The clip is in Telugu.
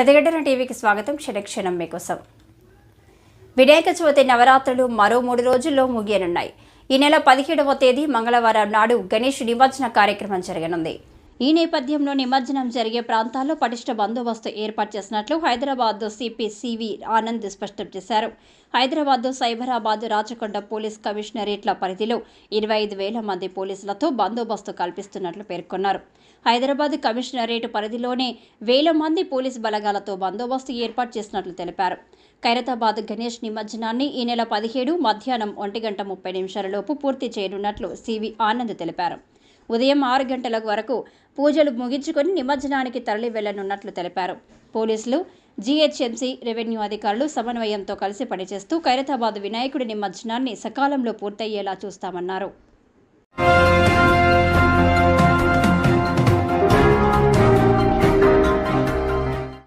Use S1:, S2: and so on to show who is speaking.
S1: ప్రతిఘటన టీవీకి స్వాగతం. క్షణక్షణం మీకోసం. వినాయక చవితి నవరాత్రులు మరో 3 రోజుల్లో ముగియనున్నాయి. ఈ నెల 17వ తేదీ మంగళవారం నాడు గణేష్ నిమజ్జన కార్యక్రమం జరగనుంది. ఈ నేపథ్యంలో నిమజ్జనం జరిగే ప్రాంతాల్లో పటిష్ట బందోబస్తు ఏర్పాటు చేసినట్లు హైదరాబాద్ సిపి సివి ఆనంద్ స్పష్టం చేశారు. హైదరాబాద్, సైబరాబాద్, రాచకొండ పోలీస్ కమిషనరేట్ల పరిధిలో 25,000 మంది పోలీసులతో బందోబస్తు కల్పిస్తున్నట్లు పేర్కొన్నారు. హైదరాబాద్ కమిషనరేట్ పరిధిలోనే 1,000 మంది పోలీసు బలగాలతో బందోబస్తు ఏర్పాటు చేసినట్లు తెలిపారు. ఖైరతాబాద్ గణేష్ నిమజ్జనాన్ని ఈ నెల 17 మధ్యాహ్నం 1:30 లోపు పూర్తి చేయనున్నట్లు సివి ఆనంద్ తెలిపారు. ఉదయం 6 గంటల వరకు పూజలు ముగించుకొని నిమజ్జనానికి తరలి వెళ్లనున్నట్లు తెలిపారు. పోలీసులు, జీహెచ్ఎంసీ, రెవెన్యూ అధికారులు సమన్వయంతో కలిసి పనిచేస్తూ ఖైరతాబాద్ వినాయకుడి నిమజ్జనాన్ని సకాలంలో పూర్తయ్యేలా చూస్తామన్నారు.